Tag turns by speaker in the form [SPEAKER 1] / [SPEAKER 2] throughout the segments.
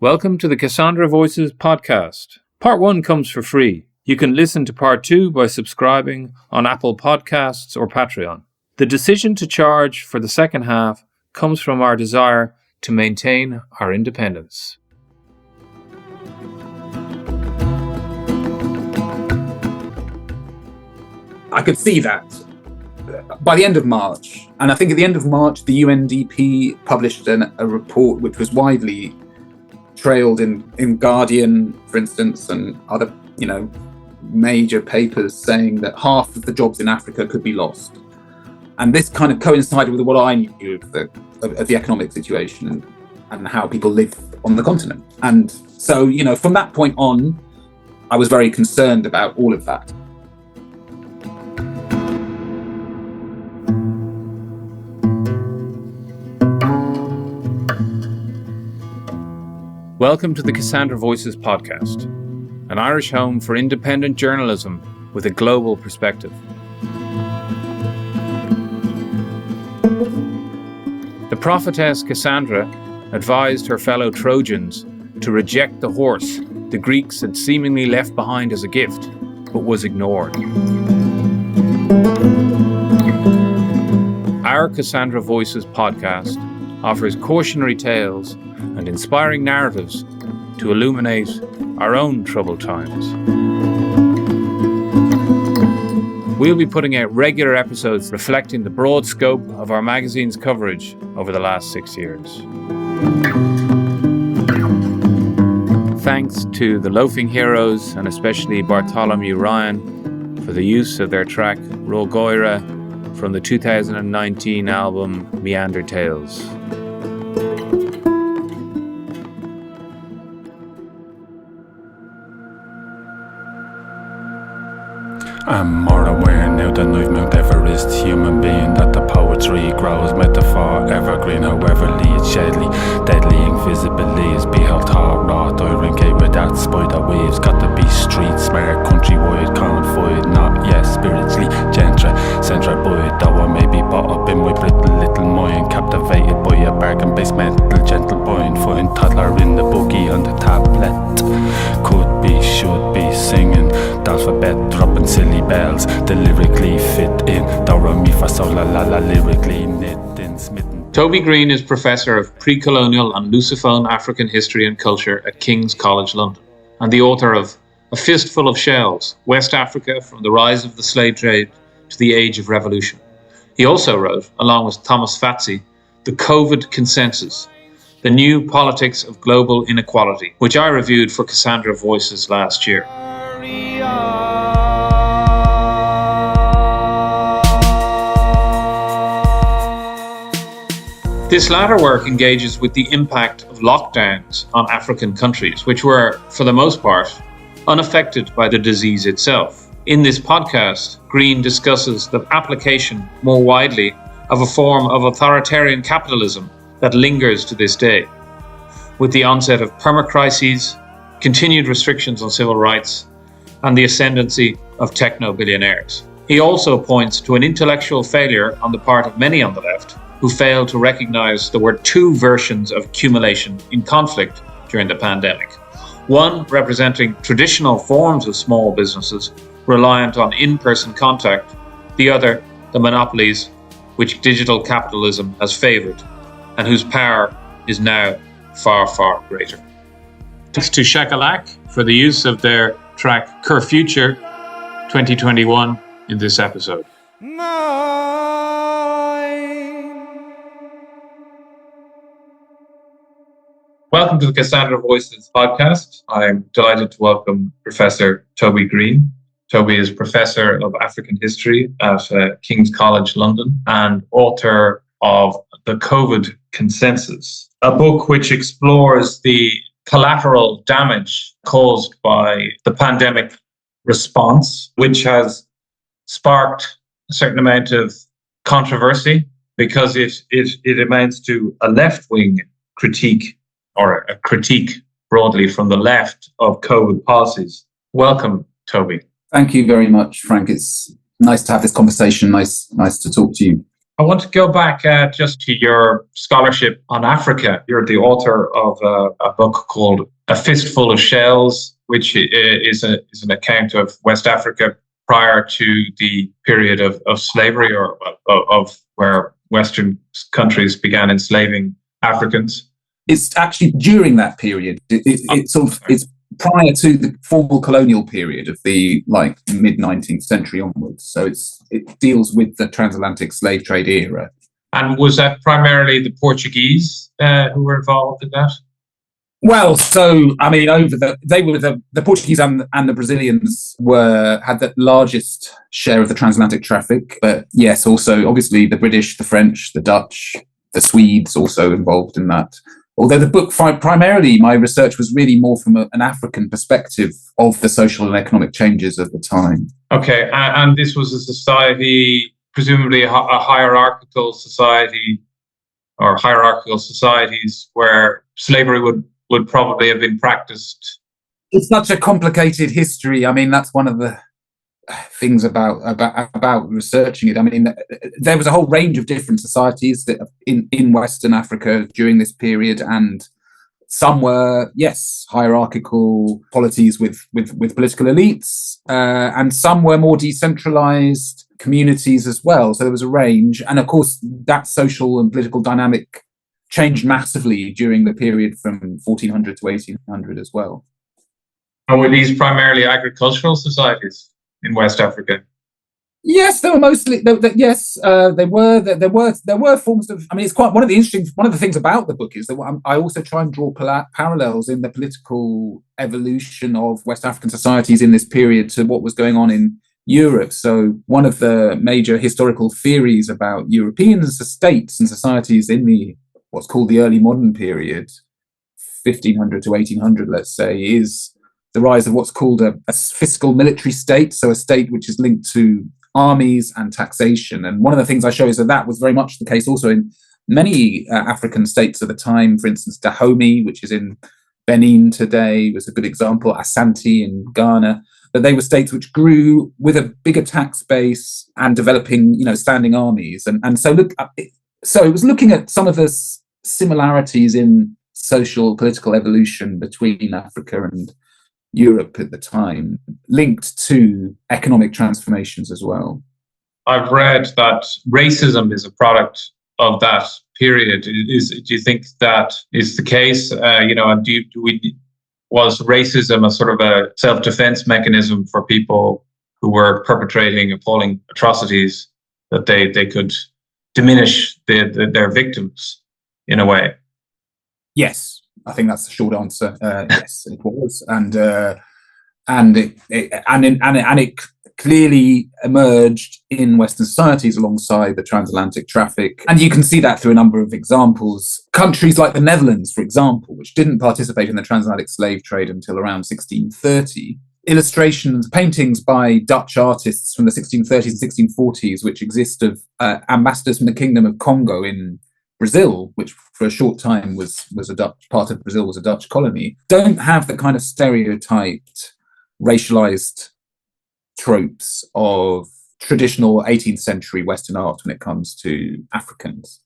[SPEAKER 1] Welcome to the Cassandra Voices podcast. Part 1 comes for free. You can listen to Part 2 by subscribing on Apple Podcasts or Patreon. The decision to charge for the second half comes from our desire to maintain our independence.
[SPEAKER 2] I could see that by the end of March. And I think at the end of March, the UNDP published a report which was widely trailed in Guardian, for instance, and other, major papers saying that half of the jobs in Africa could be lost. And this kind of coincided with what I knew of the economic situation and how people live on the continent. And so, from that point on, I was very concerned about all of that.
[SPEAKER 1] Welcome to the Cassandra Voices podcast, an Irish home for independent journalism with a global perspective. The prophetess Cassandra advised her fellow Trojans to reject the horse the Greeks had seemingly left behind as a gift, but was ignored. Our Cassandra Voices podcast offers cautionary tales and inspiring narratives to illuminate our own troubled times. We'll be putting out regular episodes reflecting the broad scope of our magazine's coverage over the last 6 years. Thanks to the Loafing Heroes and especially Bartholomew Ryan for the use of their track Rogoira from the 2019 album Meander Tales.
[SPEAKER 3] I'm more aware now than I've Mount Everest human being that the poetry grows metaphor evergreen, however leads shadly, deadly, invisibly is beheld hard wrought irony without spider waves, got to be street smart, countrywide, convoid, not yet spiritually gentle, central boy, though I may be bought up in my brittle little mind, captivated by a bargain based mental gentle point, find toddler in the boogie on the tablet, could be, should be singing the alphabet, dropping silly bells, the lyrically fit in, do re mi fa sol la la la, lyrically knit in, smitten.
[SPEAKER 1] Toby Green is Professor of Precolonial and Lusophone African History and Culture at King's College London, and the author of A Fistful of Shells, West Africa from the Rise of the Slave Trade to the Age of Revolution. He also wrote, along with Thomas Fazi, The COVID Consensus, The New Politics of Global Inequality, which I reviewed for Cassandra Voices last year. This latter work engages with the impact of lockdowns on African countries, which were, for the most part, unaffected by the disease itself. In this podcast, Green discusses the application more widely of a form of authoritarian capitalism that lingers to this day, with the onset of perma-crises, continued restrictions on civil rights, and the ascendancy of techno-billionaires. He also points to an intellectual failure on the part of many on the left, who failed to recognize there were two versions of accumulation in conflict during the pandemic. One representing traditional forms of small businesses reliant on in-person contact, the other the monopolies which digital capitalism has favoured and whose power is now far, far greater. Thanks to Shakalak for the use of their track Cur Future 2021 in this episode. Welcome to the Cassandra Voices podcast. I'm delighted to welcome Professor Toby Green. Toby is Professor of African History at King's College London and author of The COVID Consensus, a book which explores the collateral damage caused by the pandemic response, which has sparked a certain amount of controversy because it amounts to a left-wing critique or a critique broadly from the left of COVID policies. Welcome, Toby.
[SPEAKER 2] Thank you very much, Frank. It's nice to have this conversation. Nice to talk to you.
[SPEAKER 1] I want to go back just to your scholarship on Africa. You're the author of a book called A Fistful of Shells, which is an account of West Africa prior to the period of slavery, or of where Western countries began enslaving Africans.
[SPEAKER 2] It's actually during that period. It's prior to the formal colonial period of the mid 19th century onwards. So it deals with the transatlantic slave trade era.
[SPEAKER 1] And was that primarily the Portuguese who were involved in that?
[SPEAKER 2] Well, so I mean, the Portuguese and the Brazilians had the largest share of the transatlantic traffic. But yes, also obviously the British, the French, the Dutch, the Swedes also involved in that. Although the book, primarily, my research was really more from an African perspective of the social and economic changes of the time.
[SPEAKER 1] Okay, and this was a society, presumably a hierarchical society, or hierarchical societies where slavery would probably have been practiced.
[SPEAKER 2] It's such a complicated history. I mean, that's one of the things about researching it. I mean, there was a whole range of different societies that in Western Africa during this period, and some were, yes, hierarchical polities with political elites, and some were more decentralized communities as well. So there was a range, and of course that social and political dynamic changed massively during the period from 1400 to 1800 as well.
[SPEAKER 1] And were these primarily agricultural societies in West Africa?
[SPEAKER 2] Yes, they were mostly. They were. There were forms of. I mean, it's quite one of the things about the book is that I also try and draw parallels in the political evolution of West African societies in this period to what was going on in Europe. So one of the major historical theories about European states and societies in what's called the early modern period, 1500 to 1800, let's say, is the rise of what's called a fiscal military state, so a state which is linked to armies and taxation. And one of the things I show is that was very much the case also in many African states at the time. For instance, Dahomey, which is in Benin today, was a good example. Asante in Ghana. But they were states which grew with a bigger tax base and developing, standing armies. And so it was looking at some of the similarities in social political evolution between Africa and Europe at the time, linked to economic transformations as well.
[SPEAKER 1] I've read that racism is a product of that period. Do you think that is the case? Was racism a sort of a self-defense mechanism for people who were perpetrating appalling atrocities, that they could diminish their victims in a way?
[SPEAKER 2] Yes. I think that's the short answer. Yes, it was, and it clearly emerged in Western societies alongside the transatlantic traffic, and you can see that through a number of examples. Countries like the Netherlands, for example, which didn't participate in the transatlantic slave trade until around 1630. Illustrations, paintings by Dutch artists from the 1630s and 1640s, which exist of ambassadors from the Kingdom of Congo in Brazil, which for a short time was a Dutch part of Brazil, was a Dutch colony, don't have the kind of stereotyped, racialized tropes of traditional 18th century Western art when it comes to Africans.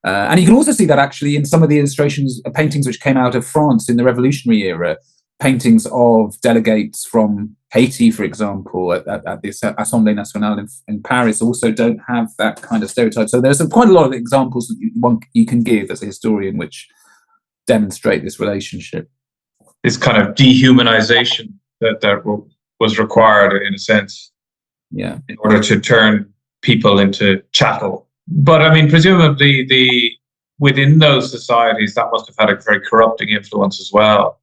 [SPEAKER 2] And you can also see that actually in some of the illustrations, paintings which came out of France in the revolutionary era, paintings of delegates from Haiti, for example, at the Assemblée Nationale in Paris, also don't have that kind of stereotype. So there's quite a lot of examples that you can give as a historian which demonstrate this relationship.
[SPEAKER 1] This kind of dehumanization that was required, in a sense,
[SPEAKER 2] in
[SPEAKER 1] order to turn people into chattel. But I mean, presumably within those societies, that must have had a very corrupting influence as well.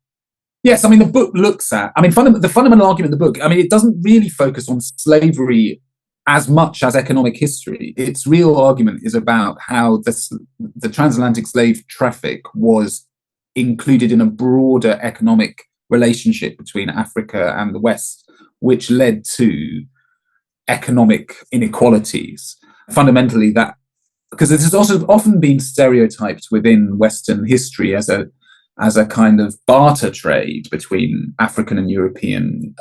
[SPEAKER 2] Yes, I mean, the book looks at, the fundamental argument in the book, it doesn't really focus on slavery as much as economic history. Its real argument is about how the transatlantic slave traffic was included in a broader economic relationship between Africa and the West, which led to economic inequalities. Fundamentally, that, because it has also often been stereotyped within Western history as a kind of barter trade between African and European,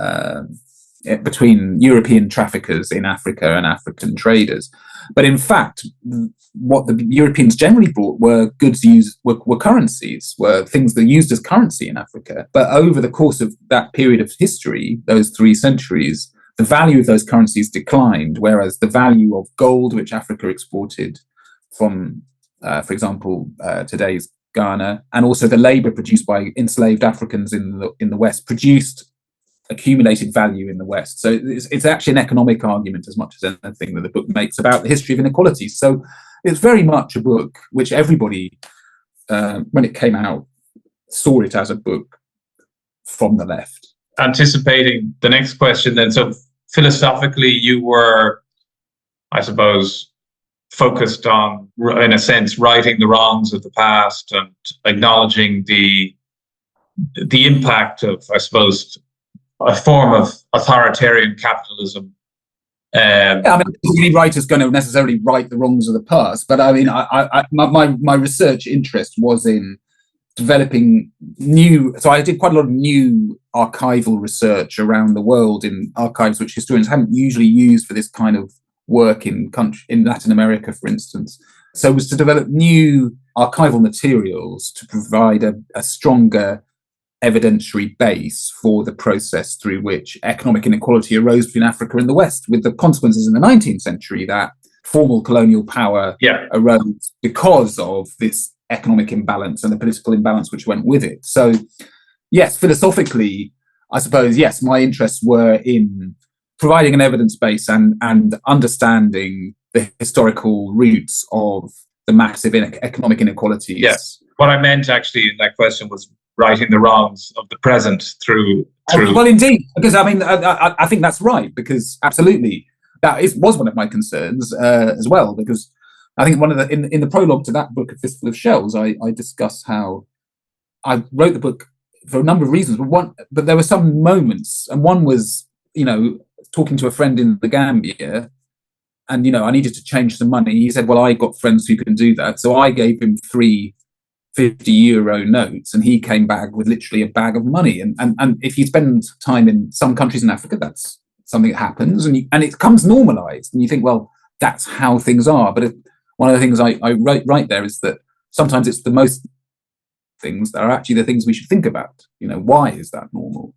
[SPEAKER 2] between European traffickers in Africa and African traders. But in fact, what the Europeans generally brought were goods used, were currencies, were things that were used as currency in Africa. But over the course of that period of history, those 3 centuries, the value of those currencies declined, whereas the value of gold, which Africa exported from, for example, today's Ghana, and also the labour produced by enslaved Africans in the West, produced accumulated value in the West. So it's actually an economic argument as much as anything that the book makes about the history of inequality. So it's very much a book which everybody, when it came out, saw it as a book from the left.
[SPEAKER 1] Anticipating the next question then, so philosophically you were, I suppose, focused on, in a sense, righting the wrongs of the past and acknowledging the impact of, I suppose, a form of authoritarian capitalism.
[SPEAKER 2] I mean, any writer's going to necessarily right the wrongs of the past, but I mean, my research interest was in developing new. So I did quite a lot of new archival research around the world in archives which historians haven't usually used for this kind of work in Latin America, for instance. So it was to develop new archival materials to provide a stronger evidentiary base for the process through which economic inequality arose between Africa and the West, with the consequences in the 19th century that formal colonial power arose because of this economic imbalance and the political imbalance which went with it. So, yes, philosophically, I suppose, yes, my interests were in providing an evidence base and understanding the historical roots of the massive economic inequalities.
[SPEAKER 1] Yes. What I meant actually in that question was righting the wrongs of the present through.
[SPEAKER 2] Well, indeed, because I mean, I think that's right, because absolutely was one of my concerns as well, because I think one of the in the prologue to that book, A Fistful of Shells, I discuss how I wrote the book for a number of reasons, but there were some moments, and one was, talking to a friend in the Gambia, and I needed to change some money. He said, well, I got friends who can do that, so I gave him 3 €50 notes, and he came back with literally a bag of money. And if you spend time in some countries in Africa, that's something that happens, and it becomes normalized, and you think, well, that's how things are. But one of the things I write there is that sometimes it's the most things that are actually the things we should think about. Why is that normal?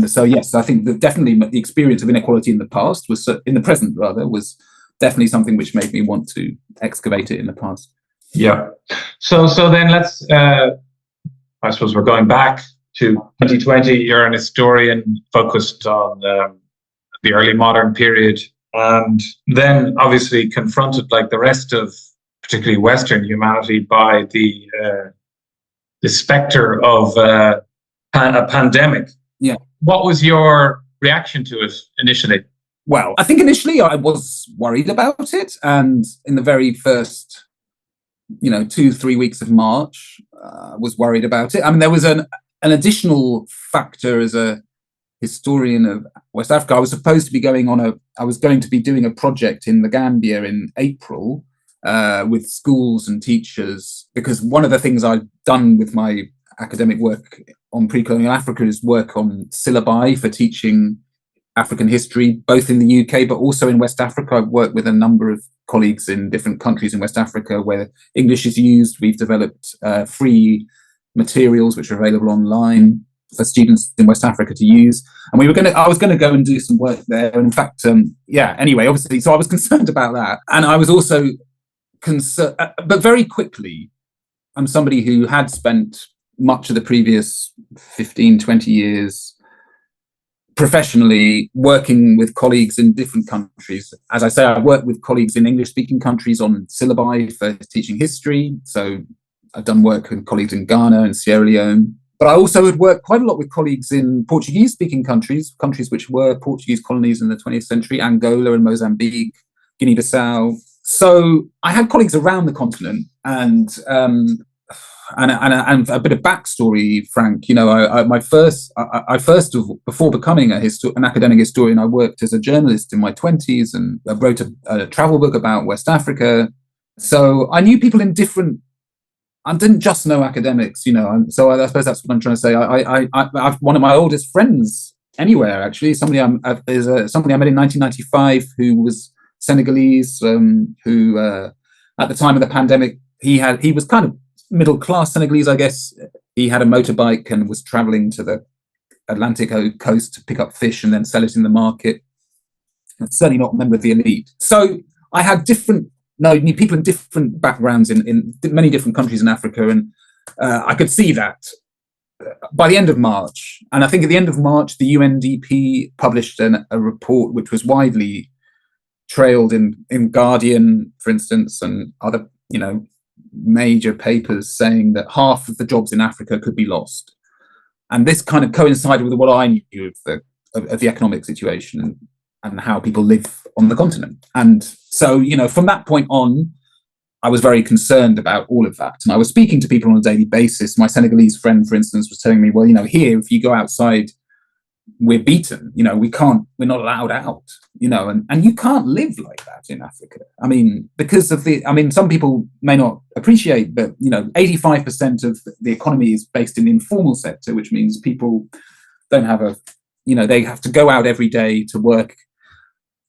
[SPEAKER 2] So yes, I think that definitely the experience of inequality in the past in the present was definitely something which made me want to excavate it in the past.
[SPEAKER 1] Yeah. So then let's, I suppose we're going back to 2020. You're an historian focused on the early modern period, and then obviously confronted, like the rest of particularly Western humanity, by the spectre of a pandemic.
[SPEAKER 2] Yeah. What
[SPEAKER 1] was your reaction to it initially?
[SPEAKER 2] Well, I think initially I was worried about it, and in the very first 2-3 weeks of March, was worried about it. I mean, there was an additional factor as a historian of West Africa. I was supposed to be I was going to be doing a project in the Gambia in April with schools and teachers, because one of the things I've done with my academic work on pre-colonial Africa is work on syllabi for teaching African history, both in the UK, but also in West Africa. I've worked with a number of colleagues in different countries in West Africa where English is used. We've developed free materials which are available online for students in West Africa to use. And I was going to go and do some work there. And in fact, anyway, obviously, so I was concerned about that. And I was also concerned, but very quickly, I'm somebody who had spent much of the previous 15-20 years professionally working with colleagues in different countries. As I say, I worked with colleagues in English-speaking countries on syllabi for teaching history. So I've done work with colleagues in Ghana and Sierra Leone. But I also had worked quite a lot with colleagues in Portuguese-speaking countries which were Portuguese colonies in the 20th century, Angola and Mozambique, Guinea-Bissau. So I had colleagues around the continent, and a bit of backstory, Frank. Before becoming an academic historian, I worked as a journalist in my 20s, and I wrote a travel book about West Africa. So I knew people in different. I didn't just know academics, So I suppose that's what I'm trying to say. I've one of my oldest friends anywhere, actually, somebody I met in 1995 who was Senegalese, who at the time of the pandemic, he was kind of middle class Senegalese, I guess. He had a motorbike and was traveling to the Atlantic coast to pick up fish and then sell it in the market. Certainly not a member of the elite. So I had people in different backgrounds in many different countries in Africa, and I could see that by the end of March. And I think at the end of March, the UNDP published a report which was widely trailed in Guardian, for instance, and other major papers saying that half of the jobs in Africa could be lost. And this kind of coincided with what I knew of the economic situation and how people live on the continent. And so, from that point on, I was very concerned about all of that. And I was speaking to people on a daily basis. My Senegalese friend, for instance, was telling me, well, here, if you go outside, we're beaten. We're not allowed out, and you can't live like that in Africa. I mean, because of some people may not appreciate, but, 85% of the economy is based in the informal sector, which means people don't have they have to go out every day to work,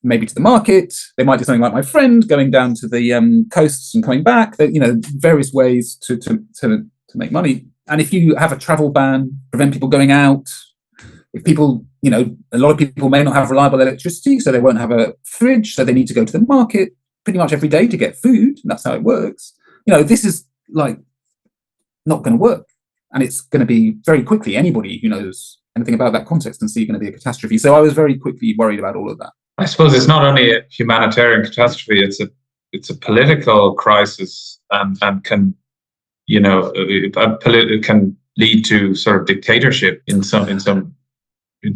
[SPEAKER 2] maybe to the market. They might do something like my friend, going down to the coasts and coming back. Various ways to make money. And if you have a travel ban, prevent people going out, if people, a lot of people may not have reliable electricity, so they won't have a fridge, so they need to go to the market pretty much every day to get food. And that's how it works. This is not going to work. And it's going to be very quickly, anybody who knows anything about that context can see going to be a catastrophe. So I was very quickly worried about all of that.
[SPEAKER 1] I suppose it's not only a humanitarian catastrophe; it's a political crisis, and can it can lead to sort of dictatorship in some.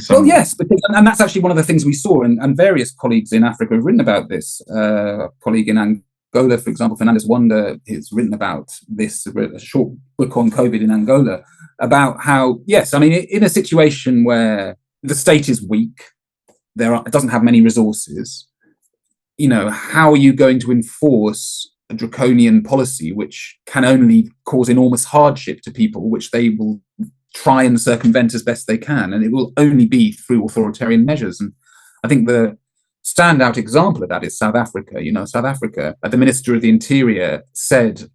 [SPEAKER 2] Well, yes, and that's actually one of the things we saw, and various colleagues in Africa have written about this. A colleague in Angola, for example, Fernandes Wanda, has written about this, a short book on COVID in Angola, about how, yes, I mean, in a situation where the state is weak, it doesn't have many resources, how are you going to enforce a draconian policy which can only cause enormous hardship to people, which they will try and circumvent as best they can, and it will only be through authoritarian measures? And I think the standout example of that is South Africa. South Africa, the Minister of the Interior said,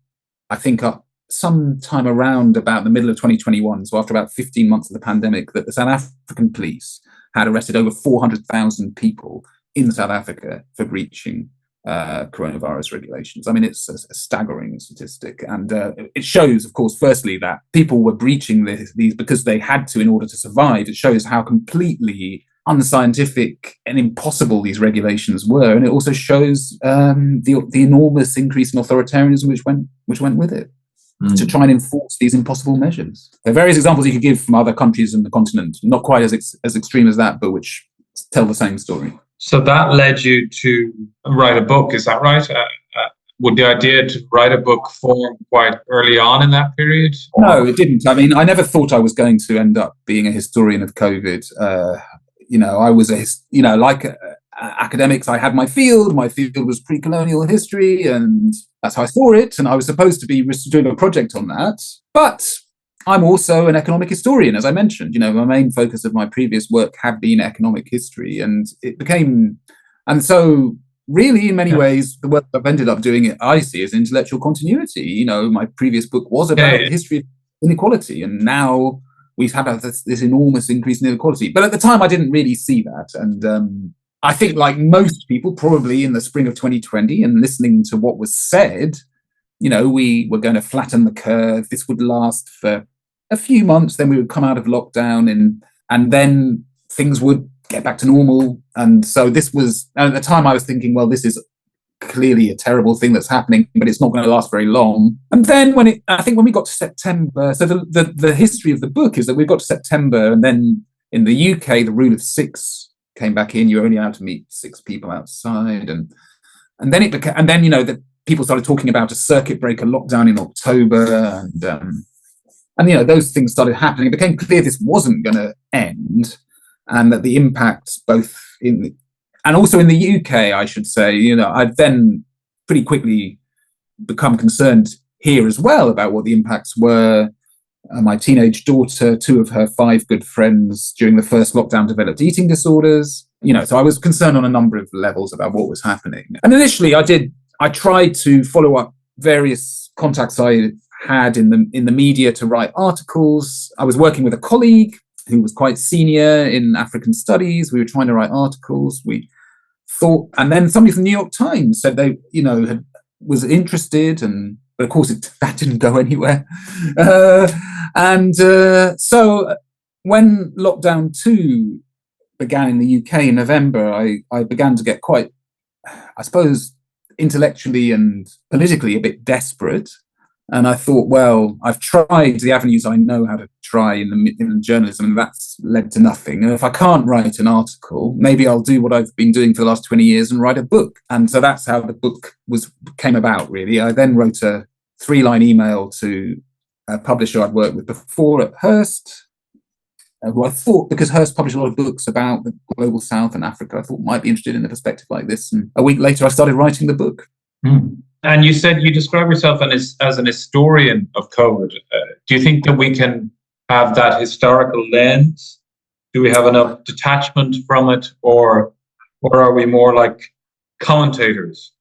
[SPEAKER 2] I think sometime around about the middle of 2021, so after about 15 months of the pandemic, that the South African police had arrested over 400,000 people in South Africa for breaching coronavirus regulations. I mean, it's a staggering statistic. And it shows, of course, firstly, that people were breaching these because they had to in order to survive. It shows how completely unscientific and impossible these regulations were. And it also shows the enormous increase in authoritarianism which went with it, to try and enforce these impossible measures. There are various examples you could give from other countries in the continent, not quite as extreme as that, but which tell the same story.
[SPEAKER 1] So that led you to write a book, is that right? Would the idea to write a book form quite early on in that period? Or?
[SPEAKER 2] No, it didn't. I mean, I never thought I was going to end up being a historian of COVID. I was academics, I had my field. My field was precolonial history, and that's how I saw it. And I was supposed to be doing a project on that. But I'm also an economic historian, as I mentioned. My main focus of my previous work had been economic history, and so really, in many ways, the work I've ended up doing, I see as intellectual continuity. My previous book was about the history of inequality, and now we've had this enormous increase in inequality. But at the time, I didn't really see that, and I think, like most people, probably in the spring of 2020, and listening to what was said, we were going to flatten the curve. This would last for a few months, then we would come out of lockdown, and then things would get back to normal. And so this was, and at the time I was thinking, well, this is clearly a terrible thing that's happening, but it's not going to last very long. And then I think when we got to September, so the history of the book is that we got to September, and then in the UK, the rule of 6 came back in. You're only allowed to meet 6 people outside, and then it became, and then that people started talking about a circuit breaker lockdown in October, and those things started happening. It became clear this wasn't going to end, and that the impacts both and also in the UK, I should say, I've then pretty quickly become concerned here as well about what the impacts were. My teenage daughter, 2 of her 5 good friends during the first lockdown developed eating disorders. So I was concerned on a number of levels about what was happening. And initially I tried to follow up various contacts I had in the media to write articles. I was working with a colleague who was quite senior in African studies. We were trying to write articles. We thought, and then somebody from the New York Times said they, was interested, but of course that didn't go anywhere. So when lockdown 2 began in the UK in November, I began to get quite, I suppose, intellectually and politically a bit desperate. And I thought, well, I've tried the avenues I know how to try in journalism, and that's led to nothing. And if I can't write an article, maybe I'll do what I've been doing for the last 20 years and write a book. And so that's how the book came about, really. I then wrote a 3-line email to a publisher I'd worked with before at Hearst, who I thought, because Hearst published a lot of books about the global south and Africa, I thought might be interested in a perspective like this. And a week later, I started writing the book.
[SPEAKER 1] And you said you describe yourself as an historian of COVID. Do you think that we can have that historical lens? Do we have enough detachment from it, or are we more like commentators?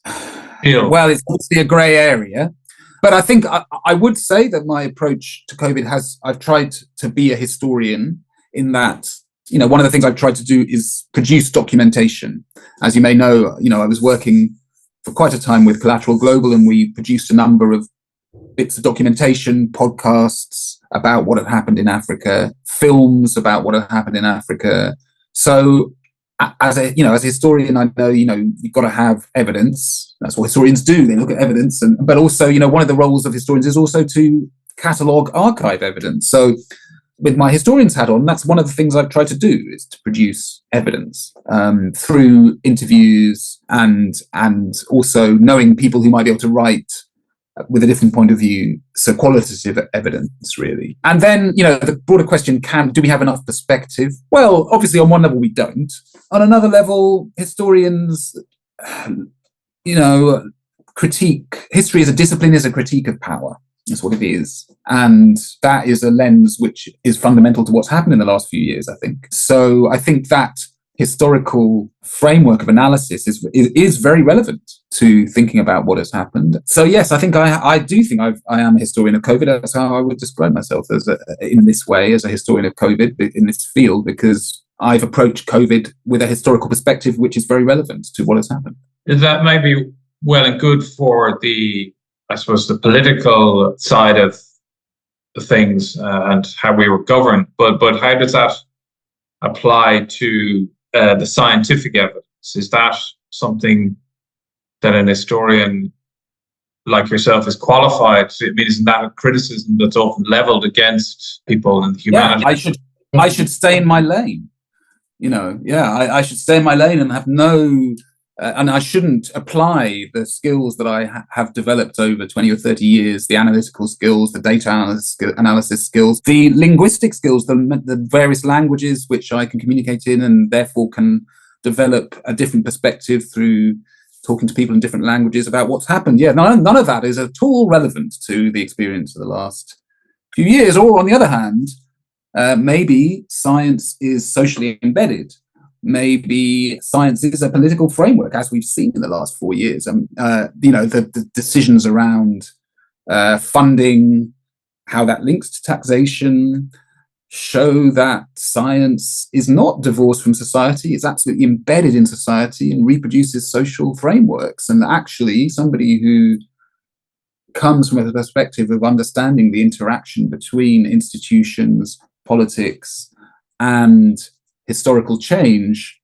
[SPEAKER 2] Well, it's obviously a grey area. But I think I would say that my approach to COVID I've tried to be a historian in that, one of the things I've tried to do is produce documentation. As you may know, I was working for quite a time with Collateral Global, and we produced a number of bits of documentation, podcasts about what had happened in Africa, films about what had happened in Africa. So as a historian, I know, you've got to have evidence. That's what historians do. They look at evidence. But also, one of the roles of historians is also to catalogue, archive evidence. So with my historian's hat on, that's one of the things I've tried to do, is to produce evidence through interviews and also knowing people who might be able to write with a different point of view. So qualitative evidence, really. And then, the broader question, do we have enough perspective? Well, obviously on one level we don't. On another level, historians, critique, history as a discipline is a critique of power. That's what it is. And that is a lens which is fundamental to what's happened in the last few years, I think. So I think that historical framework of analysis is very relevant to thinking about what has happened. So yes, I think I do think I am a historian of COVID. That's how I would describe myself, in this way, as a historian of COVID in this field, because I've approached COVID with a historical perspective which is very relevant to what has happened.
[SPEAKER 1] Is that maybe well and good for the political side of the things and how we were governed, but how does that apply to the scientific evidence? Is that something that an historian like yourself is qualified to? I mean, isn't that a criticism that's often leveled against people in humanity?
[SPEAKER 2] Yeah, I should stay in my lane. I should stay in my lane and have no... and I shouldn't apply the skills that I have developed over 20 or 30 years, the analytical skills, the data analysis skills, the linguistic skills, the various languages which I can communicate in, and therefore can develop a different perspective through talking to people in different languages about what's happened. Yeah, none of that is at all relevant to the experience of the last few years. Or on the other hand, maybe science is socially embedded. Maybe science is a political framework, as we've seen in the last 4 years. The decisions around funding, how that links to taxation, show that science is not divorced from society. It's absolutely embedded in society and reproduces social frameworks. And actually, somebody who comes from a perspective of understanding the interaction between institutions, politics, and historical change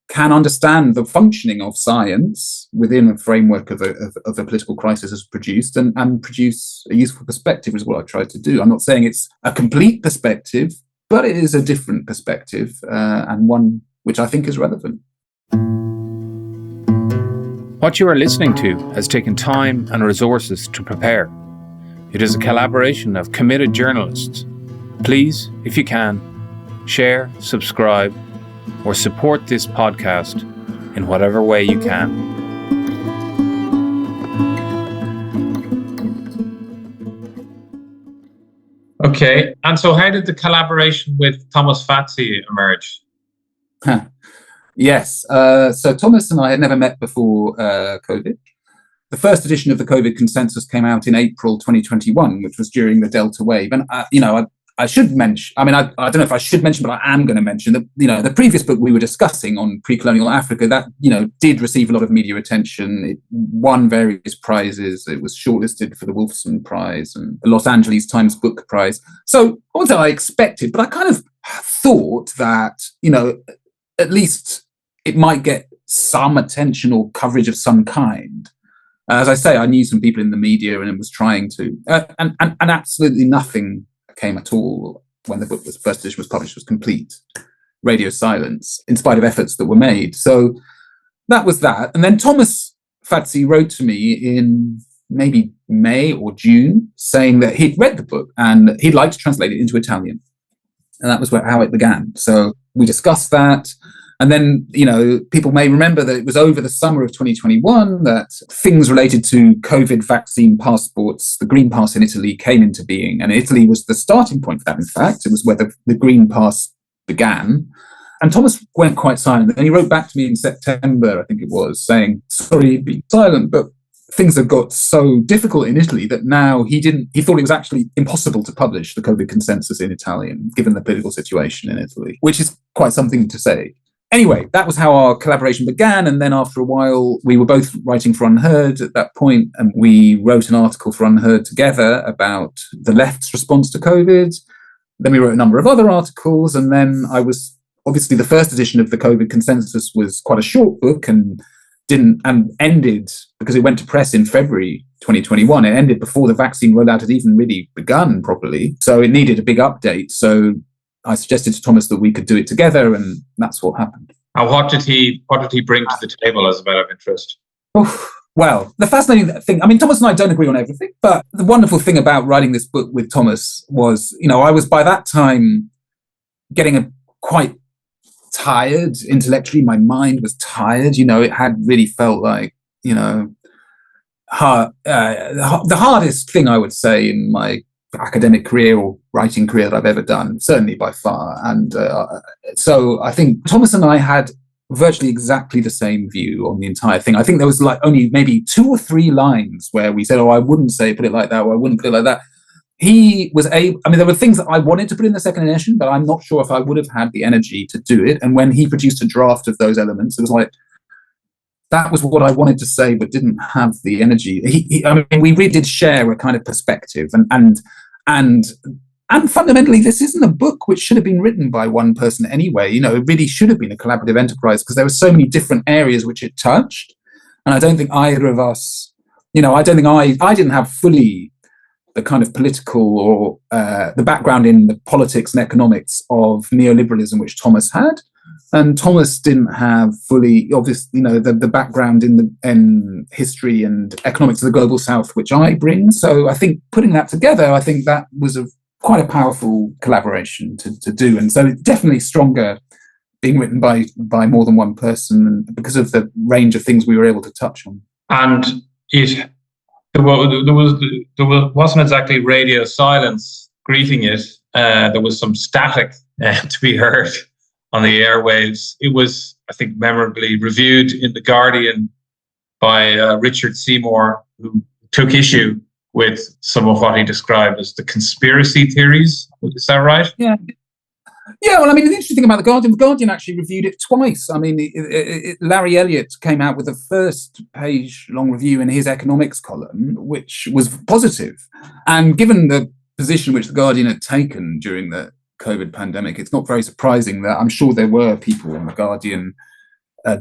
[SPEAKER 2] can understand the functioning of science within a framework of a political crisis as produced and produce a useful perspective is what I've tried to do. I'm not saying it's a complete perspective, but it is a different perspective and one which I think is relevant.
[SPEAKER 4] What you are listening to has taken time and resources to prepare. It is a collaboration of committed journalists. Please, if you can, share, subscribe, or support this podcast in whatever way you can. Okay, and so how did the collaboration with Thomas Fazi emerge?
[SPEAKER 2] Yes. So Thomas and I had never met before COVID. The first edition of the COVID consensus came out in April 2021, which was during the Delta wave. And, I should mention, I don't know if I should mention, but I am going to mention that, the previous book we were discussing on Precolonial Africa, that, did receive a lot of media attention. It won various prizes. It was shortlisted for the Wolfson Prize and the Los Angeles Times Book Prize. So I wouldn't say I expected, but I kind of thought that, at least it might get some attention or coverage of some kind. As I say, I knew some people in the media and it was trying to, and absolutely nothing came at all when the book first edition was published. Was complete radio silence in spite of efforts that were made. So that was that. And then Thomas Fazi wrote to me in maybe May or June saying that he'd read the book and he'd like to translate it into Italian. And that was how it began. So we discussed that. And then, people may remember that it was over the summer of 2021 that things related to COVID vaccine passports, the Green Pass in Italy, came into being. And Italy was the starting point for that, in fact. It was where the Green Pass began. And Thomas went quite silent. And he wrote back to me in September, I think it was, saying, sorry, he'd been silent, but things have got so difficult in Italy that now he thought it was actually impossible to publish the COVID consensus in Italian, given the political situation in Italy, which is quite something to say. Anyway, that was how our collaboration began. And then after a while, we were both writing for Unheard at that point, and we wrote an article for Unheard together about the left's response to COVID. Then we wrote a number of other articles. And then obviously the first edition of the COVID consensus was quite a short book and ended because it went to press in February 2021. It ended before the vaccine rollout had even really begun properly. So it needed a big update. So I suggested to Thomas that we could do it together, and that's what happened.
[SPEAKER 1] And what did he bring to the table as a matter of interest?
[SPEAKER 2] Well, the fascinating thing, Thomas and I don't agree on everything, but the wonderful thing about writing this book with Thomas was, I was by that time getting quite tired intellectually. My mind was tired. It had really felt like, the hardest thing I would say in my academic career or writing career that I've ever done, certainly by far. And so I think Thomas and I had virtually exactly the same view on the entire thing. I think there was like only maybe 2 or 3 lines where we said, I wouldn't put it like that, or I wouldn't put it like that. He was able, there were things that I wanted to put in the second edition, but I'm not sure if I would have had the energy to do it. And when he produced a draft of those elements, it was like, that was what I wanted to say, but didn't have the energy. We really did share a kind of perspective, and fundamentally, this isn't a book which should have been written by one person anyway. It really should have been a collaborative enterprise because there were so many different areas which it touched, and I don't think either of us, I didn't have fully the kind of political or the background in the politics and economics of neoliberalism which Thomas had. And Thomas didn't have fully, obviously, the background in history and economics of the global south, which I bring. So I think putting that together, I think that was quite a powerful collaboration to do. And so it's definitely stronger being written by more than one person because of the range of things we were able to touch on.
[SPEAKER 1] And there wasn't exactly radio silence greeting it. There was some static to be heard on the airwaves. It was, I think, memorably reviewed in The Guardian by Richard Seymour, who took issue with some of what he described as the conspiracy theories. Is that right?
[SPEAKER 2] Yeah. Yeah, well, the interesting thing about The Guardian actually reviewed it twice. Larry Elliott came out with a first-page long review in his economics column, which was positive. And given the position which The Guardian had taken during the COVID pandemic, it's not very surprising that I'm sure there were people on The Guardian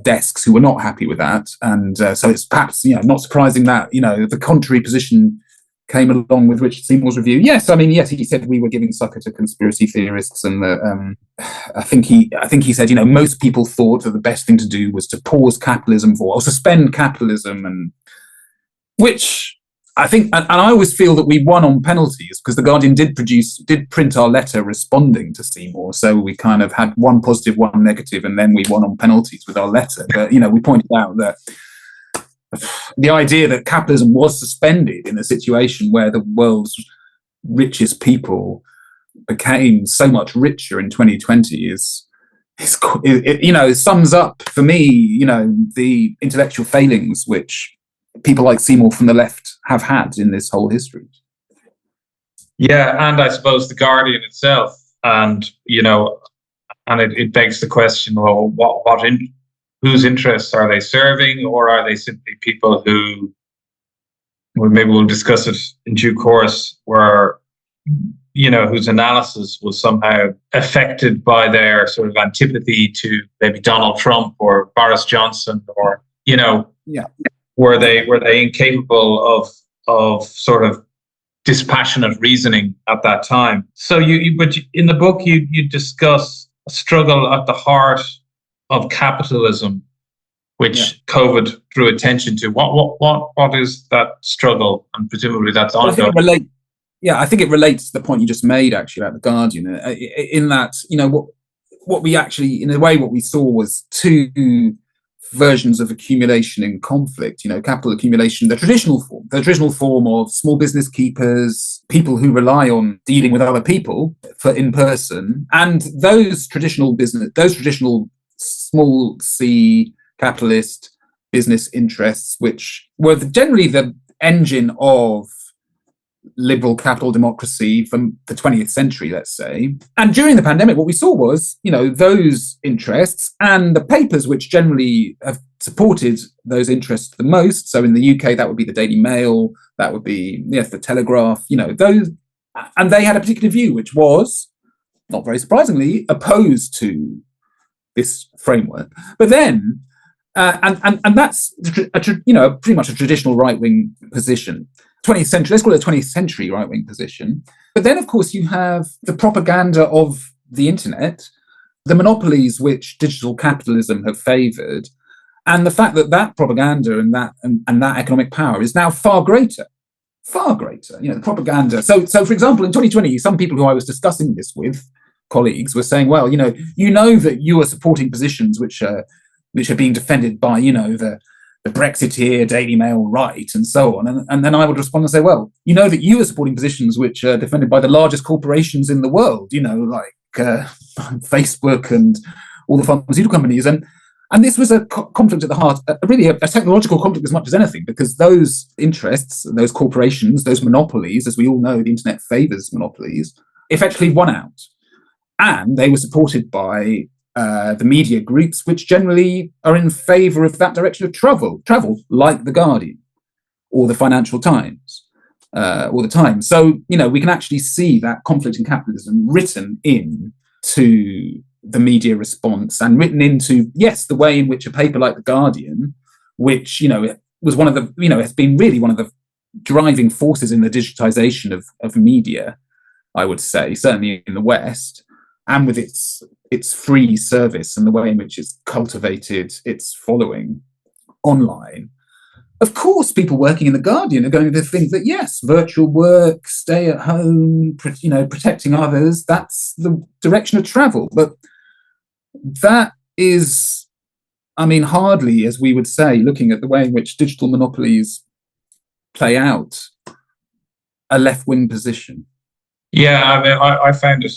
[SPEAKER 2] desks who were not happy with that. And so it's perhaps not surprising that the contrary position came along with Richard Seymour's review. Yes, he said we were giving succor to conspiracy theorists, and I think he said most people thought that the best thing to do was to pause capitalism or suspend capitalism, and which I think, and I always feel that we won on penalties because The Guardian did print our letter responding to Seymour, so we kind of had one positive, one negative, and then we won on penalties with our letter. But we pointed out that the idea that capitalism was suspended in a situation where the world's richest people became so much richer in 2020 is sums up for me, the intellectual failings which people like Seymour from the left have had in this whole history.
[SPEAKER 1] Yeah, and I suppose the Guardian itself, and it begs the question: well, whose interests are they serving, or are they simply people who, well, maybe we'll discuss it in due course, whose analysis was somehow affected by their sort of antipathy to maybe Donald Trump or Boris Johnson, or were they incapable of sort of dispassionate reasoning at that time? So but in the book you discuss a struggle at the heart of capitalism, which COVID drew attention to. What is that struggle? And presumably that's ongoing.
[SPEAKER 2] I think it relates to the point you just made, actually, about the Guardian, in that, what we actually, in a way, what we saw was two versions of accumulation in conflict. Capital accumulation, the traditional form of small business keepers, people who rely on dealing with other people in person, and those traditional small c capitalist business interests, which were generally the engine of liberal capital democracy from the 20th century, let's say. And during the pandemic, what we saw was, those interests and the papers which generally have supported those interests the most. So in the UK, that would be the Daily Mail, that would be, the Telegraph, those, and they had a particular view, which was, not very surprisingly, opposed to this framework. But then, and that's, pretty much a traditional right-wing position. 20th century, let's call it a 20th century right-wing position. But then, of course, you have the propaganda of the internet, the monopolies which digital capitalism have favoured, and the fact that propaganda and that economic power is now far greater. The propaganda. So for example, in 2020, some people who I was discussing this with, colleagues, were saying, well, that you are supporting positions which are being defended by, the Brexiteer, Daily Mail right, and so on. And then I would respond and say, well, that you are supporting positions which are defended by the largest corporations in the world, like Facebook and all the pharmaceutical companies. And this was a conflict at the heart, really a technological conflict as much as anything, because those interests, those corporations, those monopolies, as we all know, the internet favours monopolies, effectively won out. And they were supported by the media groups, which generally are in favour of that direction of travel, like The Guardian or the Financial Times all the time. So, we can actually see that conflict in capitalism written into the media response and written into, yes, the way in which a paper like The Guardian, which, was one of the, has been really one of the driving forces in the digitisation of media, I would say, certainly in the West, and with its free service and the way in which it's cultivated its following online. Of course, people working in The Guardian are going to think that, yes, virtual work, stay at home, protecting others, that's the direction of travel. But that is, hardly, as we would say, looking at the way in which digital monopolies play out, a left-wing position.
[SPEAKER 1] Yeah, I found it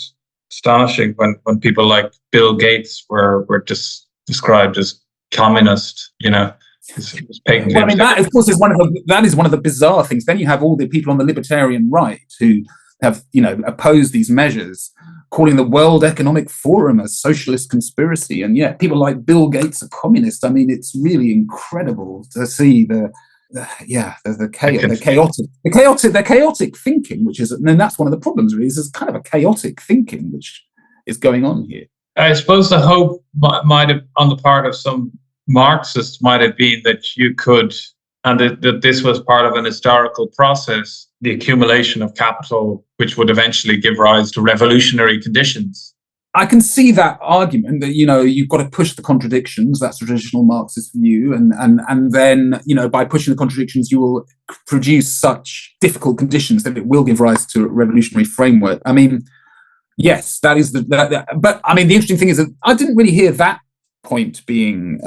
[SPEAKER 1] astonishing when people like Bill Gates were just described as communist,
[SPEAKER 2] That, of course, is one of the bizarre things. Then you have all the people on the libertarian right who have, opposed these measures, calling the World Economic Forum a socialist conspiracy, and yet people like Bill Gates are communist. It's really incredible to see the chaotic thinking, which is, and that's one of the problems, really, is there's kind of a chaotic thinking which is going on here.
[SPEAKER 1] I suppose the hope might have, on the part of some Marxists, might have been that you could, and that this was part of an historical process, the accumulation of capital, which would eventually give rise to revolutionary conditions.
[SPEAKER 2] I can see that argument that, you've got to push the contradictions. That's the traditional Marxist view. And then, by pushing the contradictions, you will produce such difficult conditions that it will give rise to a revolutionary framework. Yes, that is but the interesting thing is that I didn't really hear that point being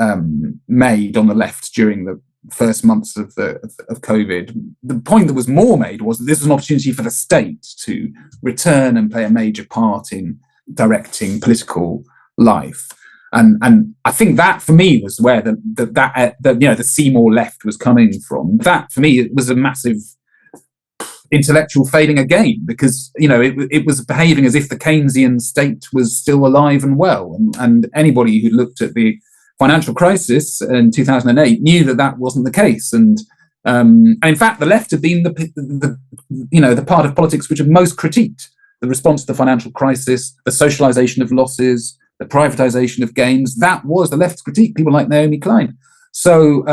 [SPEAKER 2] made on the left during the first months of COVID. The point that was more made was that this was an opportunity for the state to return and play a major part in directing political life. And I think that for me was where the Seymour left was coming from. That for me, it was a massive intellectual failing again, because it was behaving as if the Keynesian state was still alive and well, and anybody who looked at the financial crisis in 2008 knew that wasn't the case. And in fact, the left had been the part of politics which had most critiqued the response to the financial crisis, the socialization of losses, the privatization of gains. That was the left's critique, people like Naomi Klein. So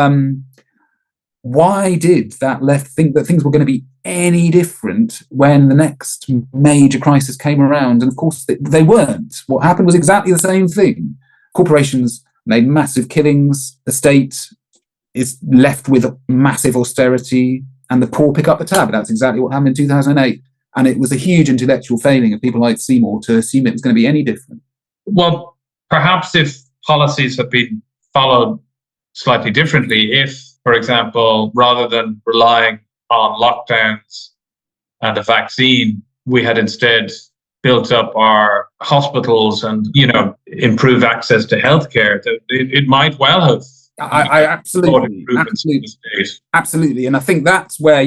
[SPEAKER 2] why did that left think that things were going to be any different when the next major crisis came around? And of course, they weren't. What happened was exactly the same thing. Corporations made massive killings. The state is left with massive austerity, and the poor pick up the tab. That's exactly what happened in 2008. And it was a huge intellectual failing of people like Seymour to assume it was going to be any different.
[SPEAKER 1] Well, perhaps if policies had been followed slightly differently, if, for example, rather than relying on lockdowns and a vaccine, we had instead built up our hospitals and, improve access to healthcare, it might well have.
[SPEAKER 2] I absolutely. And I think that's where,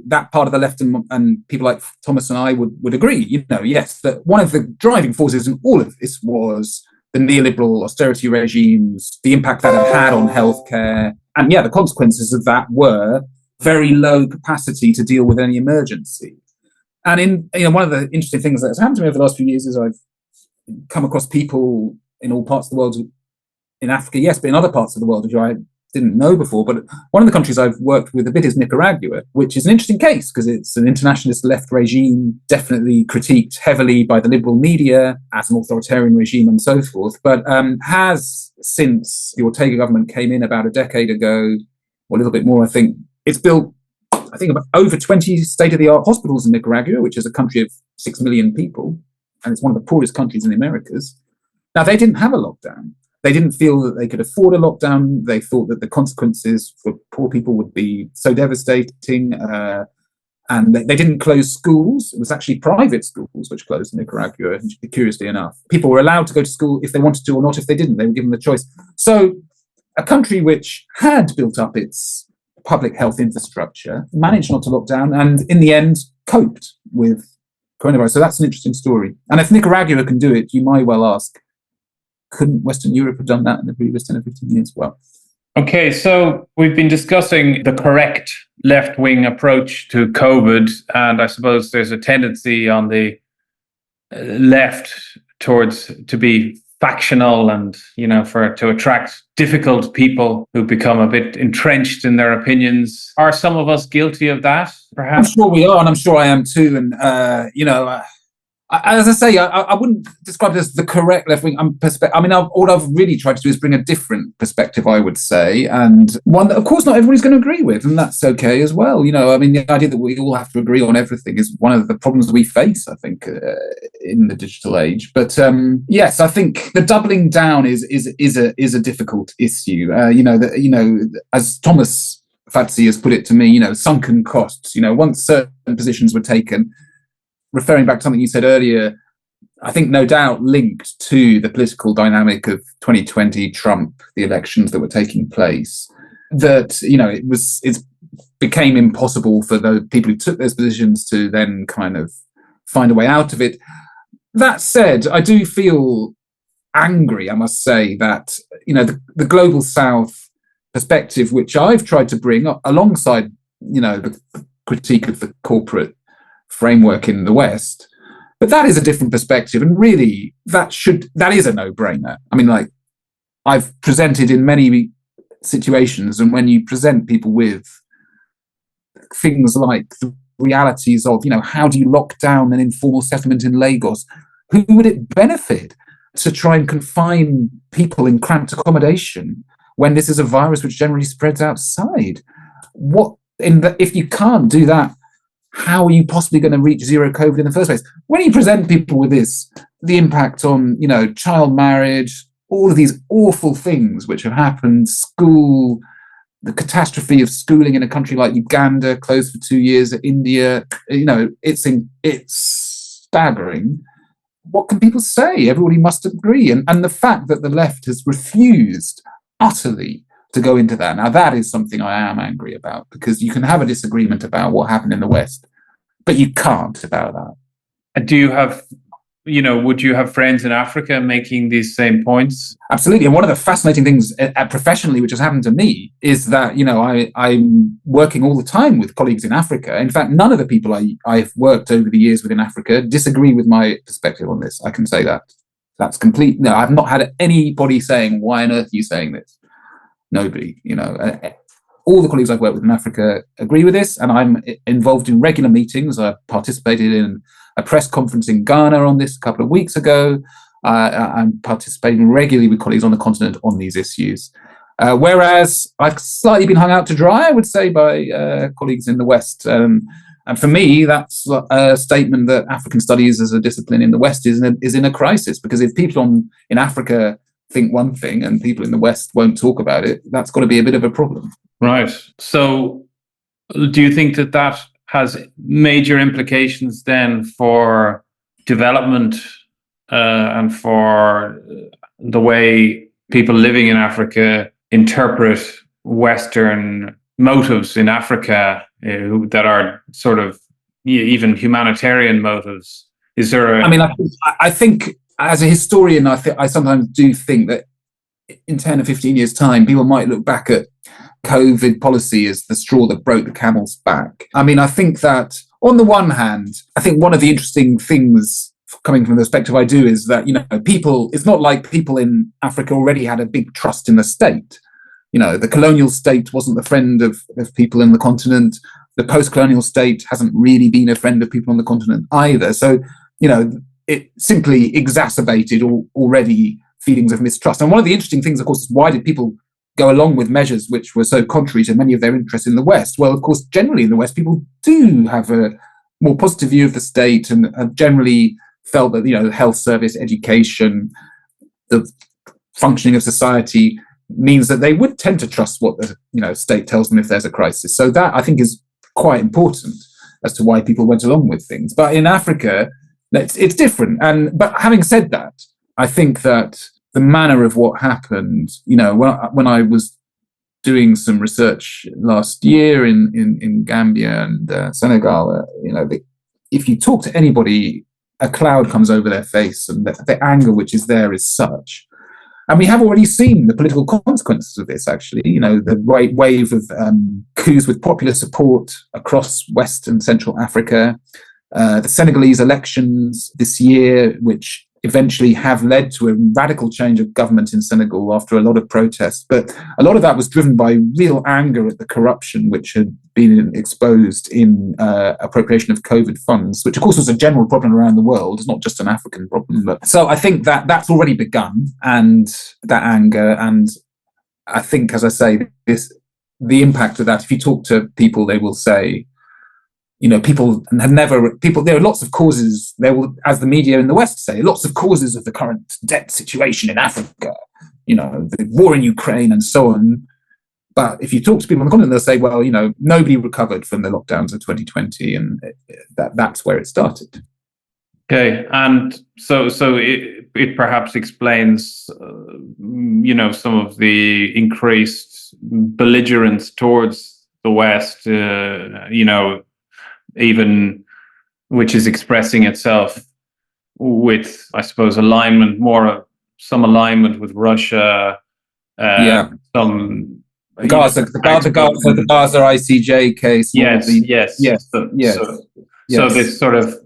[SPEAKER 2] that part of the left and people like Thomas and I would agree, yes, that one of the driving forces in all of this was the neoliberal austerity regimes, the impact that it had on healthcare. And the consequences of that were very low capacity to deal with any emergency. And one of the interesting things that's happened to me over the last few years is I've come across people in all parts of the world, in Africa, yes, but in other parts of the world, which I didn't know before. But one of the countries I've worked with a bit is Nicaragua, which is an interesting case because it's an internationalist left regime, definitely critiqued heavily by the liberal media as an authoritarian regime and so forth, but has, since the Ortega government came in about a decade ago, or a little bit more, I think, it's built, about over 20 state-of-the-art hospitals in Nicaragua, which is a country of 6 million people, and it's one of the poorest countries in the Americas. Now, they didn't have a lockdown. They didn't feel that they could afford a lockdown. They thought that the consequences for poor people would be so devastating. And they didn't close schools. It was actually private schools which closed in Nicaragua, curiously enough. People were allowed to go to school if they wanted to or not. If they didn't, they were given the choice. So a country which had built up its public health infrastructure managed not to lock down and in the end coped with coronavirus. So that's an interesting story. And if Nicaragua can do it, you might well ask, couldn't Western Europe have done that in the previous 10 or 15 years? Well,
[SPEAKER 4] okay, so we've been discussing the correct left-wing approach to COVID, and I suppose there's a tendency on the left to be factional and, to attract difficult people who become a bit entrenched in their opinions. Are some of us guilty of that, perhaps?
[SPEAKER 2] I'm sure we are, and I'm sure I am too. And, as I say, I wouldn't describe it as the correct left-wing perspective. I mean, all I've really tried to do is bring a different perspective, I would say, and one that, of course, not everybody's going to agree with, and that's okay as well. The idea that we all have to agree on everything is one of the problems we face, I think, in the digital age. But yes, I think the doubling down is a difficult issue. As Thomas Fazi has put it to me, sunken costs. Once certain positions were taken. Referring back to something you said earlier, I think no doubt linked to the political dynamic of 2020 Trump, the elections that were taking place, that, it became impossible for the people who took those positions to then kind of find a way out of it. That said, I do feel angry, I must say, that, the Global South perspective, which I've tried to bring up alongside, the critique of the corporate framework in the West, but that is a different perspective, and really that is a no-brainer. I mean, like, I've presented in many situations, and when you present people with things like the realities of, how do you lock down an informal settlement in Lagos, who would it benefit to try and confine people in cramped accommodation when this is a virus which generally spreads outside? If you can't do that, how are you possibly going to reach zero COVID in the first place? When you present people with this, the impact on, child marriage, all of these awful things which have happened, school, the catastrophe of schooling in a country like Uganda, closed for 2 years, India, it's staggering. what can people say? Everybody must agree. And the fact that the left has refused utterly to go into that. Now, that is something I am angry about, because you can have a disagreement about what happened in the West, but you can't about that.
[SPEAKER 4] Do you have, would you have friends in Africa making these same points?
[SPEAKER 2] Absolutely. And one of the fascinating things professionally, which has happened to me, is that, I'm working all the time with colleagues in Africa. In fact, none of the people I've worked over the years with in Africa disagree with my perspective on this. I can say that. That's complete. No, I've not had anybody saying, why on earth are you saying this? Nobody, all the colleagues I've worked with in Africa agree with this, and I'm involved in regular meetings. I participated in a press conference in Ghana on this a couple of weeks ago. I'm participating regularly with colleagues on the continent on these issues. Whereas I've slightly been hung out to dry, I would say, by colleagues in the West. And for me, that's a statement that African studies as a discipline in the West is in a crisis, because if people in Africa think one thing and people in the West won't talk about it, that's got to be a bit of a problem.
[SPEAKER 4] Right. So do you think that has major implications then for development and for the way people living in Africa interpret Western motives in Africa that are sort of even humanitarian motives? Is there
[SPEAKER 2] I think as a historian, I sometimes do think that in 10 or 15 years' time, people might look back at COVID policy as the straw that broke the camel's back. I think that on the one hand, I think one of the interesting things coming from the perspective I do is that, it's not like people in Africa already had a big trust in the state. The colonial state wasn't the friend of people in the continent. The post-colonial state hasn't really been a friend of people on the continent either. So, it simply exacerbated already feelings of mistrust. And one of the interesting things, of course, is why did people go along with measures which were so contrary to many of their interests in the West? Well, of course, generally in the West, people do have a more positive view of the state and have generally felt that, the health service, education, the functioning of society means that they would tend to trust what the state tells them if there's a crisis. So that, I think, is quite important as to why people went along with things. But in Africa, it's different. But having said that, I think that the manner of what happened, when I was doing some research last year in Gambia and Senegal, if you talk to anybody, a cloud comes over their face, and the anger which is there is such. And we have already seen the political consequences of this, actually. The wave of coups with popular support across West and Central Africa, the Senegalese elections this year, which eventually have led to a radical change of government in Senegal after a lot of protests. But a lot of that was driven by real anger at the corruption which had been exposed in appropriation of COVID funds, which of course was a general problem around the world. It's not just an African problem. So I think that that's already begun, and that anger. And I think, as I say, the impact of that, if you talk to people, they will say, people there are lots of causes, as the media in the West say, lots of causes of the current debt situation in Africa, the war in Ukraine and so on. But if you talk to people on the continent, they'll say, well, nobody recovered from the lockdowns of 2020, and that's where it started.
[SPEAKER 4] Okay, and so it perhaps explains, some of the increased belligerence towards the West, even which is expressing itself with, I suppose, some alignment with Russia. Some
[SPEAKER 2] the Gaza ICJ case.
[SPEAKER 4] Yes. So this sort of,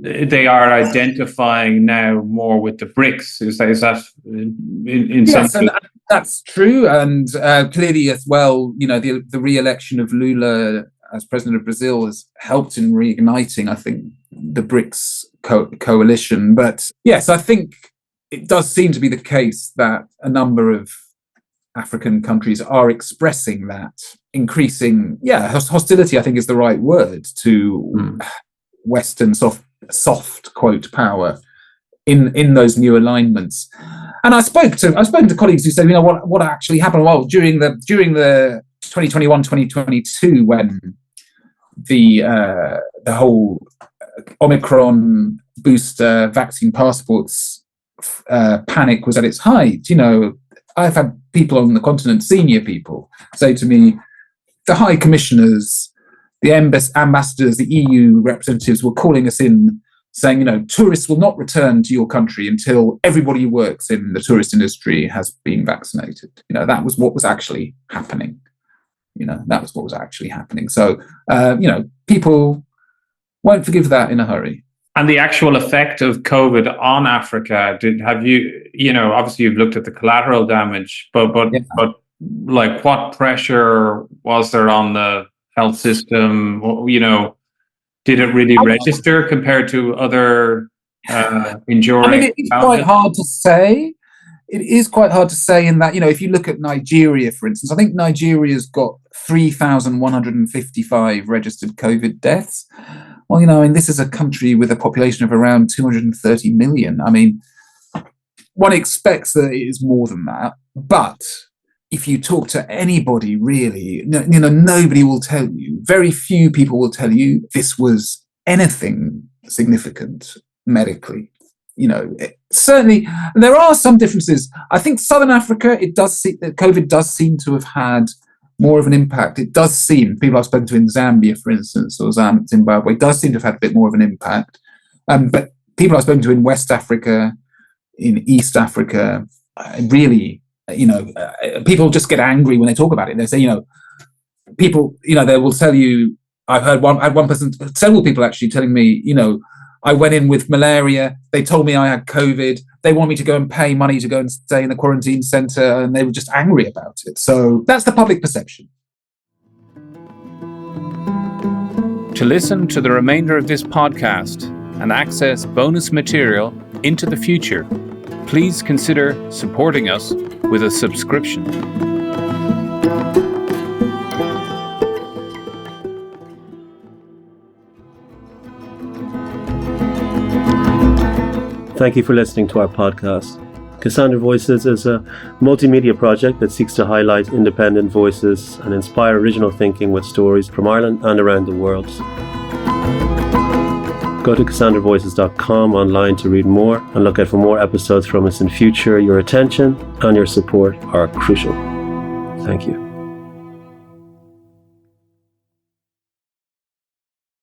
[SPEAKER 4] they are identifying now more with the BRICS. Is that in some? Yes,
[SPEAKER 2] that's true, and clearly as well. The re-election of Lula as president of Brazil has helped in reigniting, I think, the BRICS coalition. But yes, I think it does seem to be the case that a number of African countries are expressing that increasing, hostility, I think is the right word, to Western soft quote power in those new alignments. And I've spoken to colleagues who said, what actually happened? Well, during the 2021-2022, when the whole Omicron booster vaccine passports panic was at its height. I've had people on the continent, senior people, say to me, the high commissioners, the ambassadors, the EU representatives were calling us in saying, tourists will not return to your country until everybody who works in the tourist industry has been vaccinated. That was what was actually happening. So, people won't forgive that in a hurry.
[SPEAKER 1] And the actual effect of COVID on Africa, obviously you've looked at the collateral damage, but like what pressure was there on the health system? Did it really register compared to other enduring?
[SPEAKER 2] It's quite hard to say. It is quite hard to say in that, if you look at Nigeria, for instance, I think Nigeria's got 3,155 registered COVID deaths. Well, this is a country with a population of around 230 million. One expects that it is more than that. But if you talk to anybody, really, nobody will tell you. Very few people will tell you this was anything significant medically. Certainly there are some differences. I think Southern Africa, COVID does seem to have had more of an impact. It does seem, people I've spoken to in Zambia, for instance, or Zimbabwe, does seem to have had a bit more of an impact. But people I've spoken to in West Africa, in East Africa, really, people just get angry when they talk about it. They say, people, they will tell you, I had one person, several people actually telling me, I went in with malaria. They told me I had COVID. They want me to go and pay money to go and stay in the quarantine centre, and they were just angry about it. So that's the public perception.
[SPEAKER 4] To listen to the remainder of this podcast and access bonus material into the future, please consider supporting us with a subscription.
[SPEAKER 5] Thank you for listening to our podcast. Cassandra Voices is a multimedia project that seeks to highlight independent voices and inspire original thinking with stories from Ireland and around the world. Go to cassandravvoices.com online to read more and look out for more episodes from us in future. Your attention and your support are crucial. Thank you.